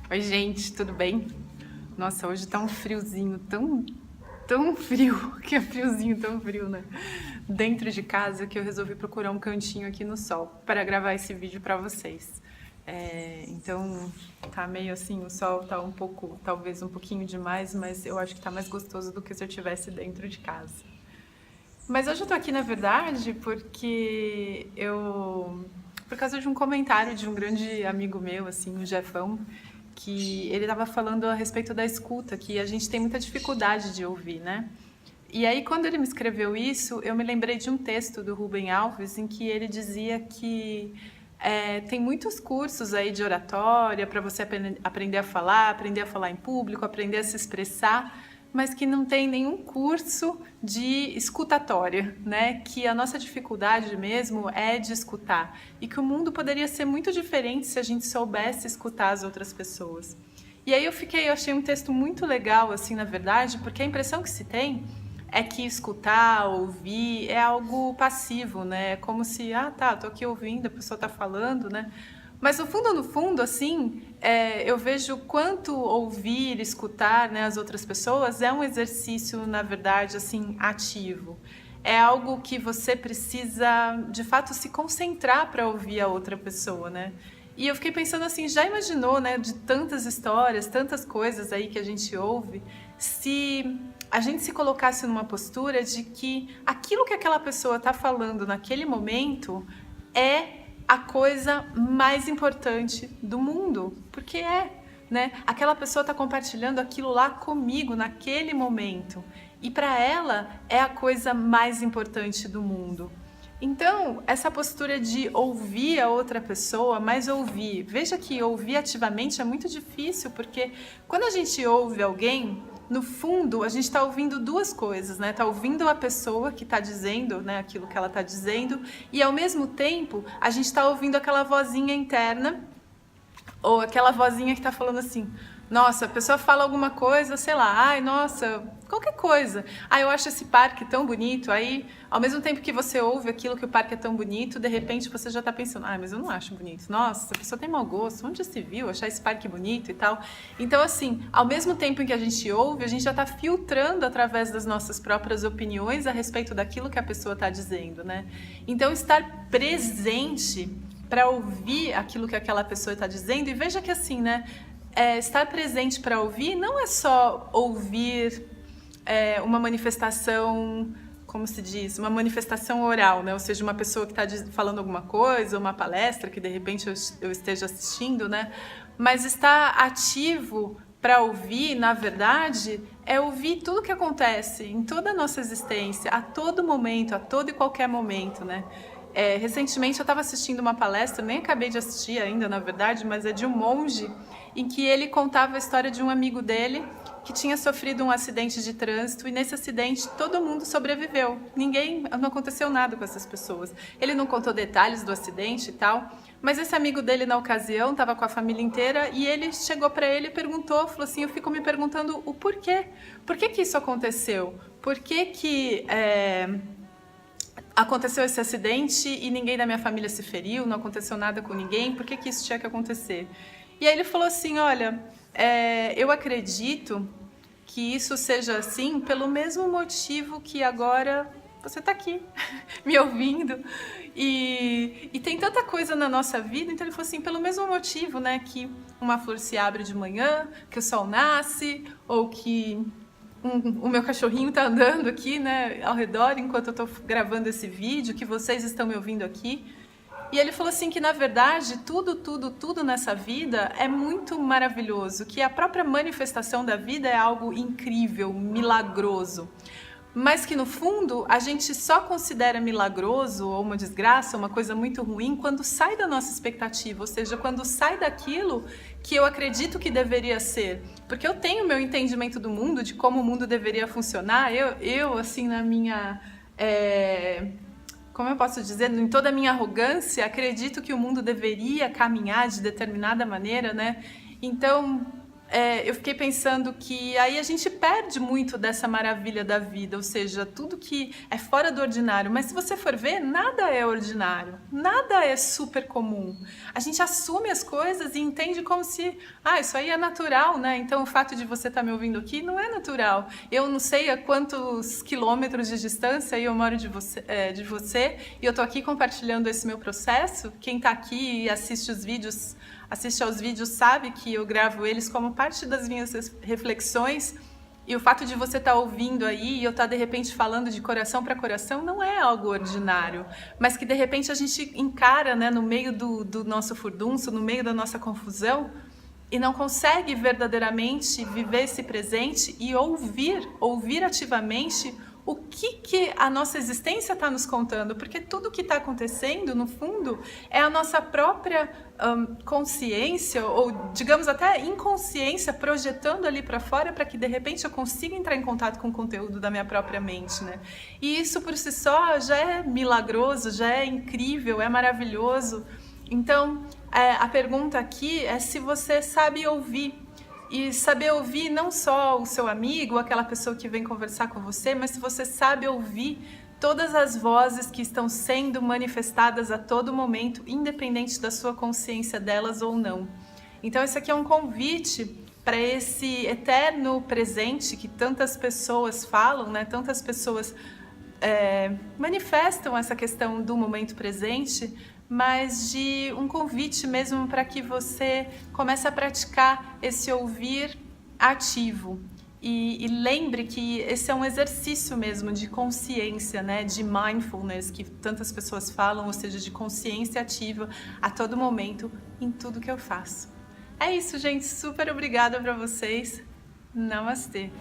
Oi, gente, tudo bem? Nossa, hoje tá um friozinho, tão frio, que é friozinho, tão frio, né? Dentro de casa que eu resolvi procurar um cantinho aqui no sol para gravar esse vídeo para vocês. Então, tá meio assim, o sol tá um pouco, talvez um pouquinho demais, mas eu acho que tá mais gostoso do que se eu estivesse dentro de casa. Mas hoje eu tô aqui, na verdade, por causa de um comentário de um grande amigo meu, assim, o Jefão, que ele estava falando a respeito da escuta, que a gente tem muita dificuldade de ouvir, né? E aí, quando ele me escreveu isso, eu me lembrei de um texto do Rubem Alves em que ele dizia que tem muitos cursos aí de oratória para você aprender a falar em público, aprender a se expressar, mas que não tem nenhum curso de escutatória, né? Que a nossa dificuldade mesmo é de escutar e que o mundo poderia ser muito diferente se a gente soubesse escutar as outras pessoas. E aí eu achei um texto muito legal, assim, na verdade, porque a impressão que se tem é que escutar, ouvir é algo passivo, né? É como se, tá, tô aqui ouvindo, a pessoa tá falando, né? Mas no fundo, assim, eu vejo quanto ouvir, escutar, né, as outras pessoas é um exercício, na verdade, assim, ativo. É algo que você precisa, de fato, se concentrar para ouvir a outra pessoa, né? E eu fiquei pensando assim, já imaginou, né, de tantas histórias, tantas coisas aí que a gente ouve, se a gente se colocasse numa postura de que aquilo que aquela pessoa está falando naquele momento é a coisa mais importante do mundo, porque né? Aquela pessoa está compartilhando aquilo lá comigo naquele momento e para ela é a coisa mais importante do mundo. Então, essa postura de ouvir a outra pessoa, mas ouvir. Veja que ouvir ativamente é muito difícil, porque quando a gente ouve alguém, no fundo, a gente está ouvindo duas coisas, né? Está ouvindo a pessoa que está dizendo, né, aquilo que ela está dizendo, e ao mesmo tempo, a gente está ouvindo aquela vozinha interna ou aquela vozinha que tá falando assim, nossa, a pessoa fala alguma coisa, sei lá, ai, nossa, qualquer coisa. Ah, eu acho esse parque tão bonito. Aí, ao mesmo tempo que você ouve aquilo que o parque é tão bonito, de repente você já tá pensando, mas eu não acho bonito. Nossa, a pessoa tem mau gosto, onde já se viu achar esse parque bonito e tal. Então, assim, ao mesmo tempo em que a gente ouve, a gente já tá filtrando através das nossas próprias opiniões a respeito daquilo que a pessoa tá dizendo, né? Então, estar presente para ouvir aquilo que aquela pessoa está dizendo. E veja que assim, né? Estar presente para ouvir não é só ouvir uma manifestação, como se diz, uma manifestação oral, né? Ou seja, uma pessoa que está falando alguma coisa, uma palestra que de repente eu esteja assistindo, né? Mas estar ativo para ouvir, na verdade, é ouvir tudo que acontece em toda a nossa existência, a todo momento, a todo e qualquer momento, né? Recentemente eu estava assistindo uma palestra, nem acabei de assistir ainda, na verdade, mas é de um monge, em que ele contava a história de um amigo dele que tinha sofrido um acidente de trânsito e nesse acidente todo mundo sobreviveu. Não aconteceu nada com essas pessoas. Ele não contou detalhes do acidente e tal, mas esse amigo dele na ocasião estava com a família inteira e ele chegou para ele e perguntou, falou assim, eu fico me perguntando o porquê. Por que isso aconteceu? Por que aconteceu esse acidente e ninguém da minha família se feriu, não aconteceu nada com ninguém, por que isso tinha que acontecer? E aí ele falou assim, olha, eu acredito que isso seja assim pelo mesmo motivo que agora você está aqui, me ouvindo, e tem tanta coisa na nossa vida, então ele falou assim, pelo mesmo motivo, né, que uma flor se abre de manhã, que o sol nasce, ou que o meu cachorrinho tá andando aqui, né, ao redor enquanto eu tô gravando esse vídeo, que vocês estão me ouvindo aqui. E ele falou assim que, na verdade, tudo nessa vida é muito maravilhoso, que a própria manifestação da vida é algo incrível, milagroso. Mas que, no fundo, a gente só considera milagroso ou uma desgraça, uma coisa muito ruim, quando sai da nossa expectativa, ou seja, quando sai daquilo que eu acredito que deveria ser. Porque eu tenho meu entendimento do mundo, de como o mundo deveria funcionar, eu assim, na minha... como eu posso dizer, em toda a minha arrogância, acredito que o mundo deveria caminhar de determinada maneira, né? Então, eu fiquei pensando que aí a gente perde muito dessa maravilha da vida, ou seja, tudo que é fora do ordinário. Mas se você for ver, nada é ordinário, nada é super comum. A gente assume as coisas e entende como se, isso aí é natural, né? Então o fato de você estar me ouvindo aqui não é natural. Eu não sei a quantos quilômetros de distância eu moro de você, e eu tô aqui compartilhando esse meu processo. Quem tá aqui e assiste aos vídeos sabe que eu gravo eles como parte das minhas reflexões, e o fato de você estar ouvindo aí e eu estar de repente falando de coração para coração não é algo ordinário, mas que de repente a gente encara, né, no meio do nosso furdunço, no meio da nossa confusão, e não consegue verdadeiramente viver esse presente e ouvir ativamente o que a nossa existência está nos contando, porque tudo que está acontecendo, no fundo, é a nossa própria consciência, ou digamos até inconsciência, projetando ali para fora para que de repente eu consiga entrar em contato com o conteúdo da minha própria mente, né? E isso por si só já é milagroso, já é incrível, é maravilhoso. Então, a pergunta aqui é se você sabe ouvir. E saber ouvir não só o seu amigo, aquela pessoa que vem conversar com você, mas se você sabe ouvir todas as vozes que estão sendo manifestadas a todo momento, independente da sua consciência delas ou não. Então esse aqui é um convite para esse eterno presente que tantas pessoas falam, né? Tantas pessoas manifestam essa questão do momento presente, mas de um convite mesmo para que você comece a praticar esse ouvir ativo. E lembre que esse é um exercício mesmo de consciência, né? De mindfulness, que tantas pessoas falam, ou seja, de consciência ativa a todo momento em tudo que eu faço. É isso, gente. Super obrigada para vocês. Namastê.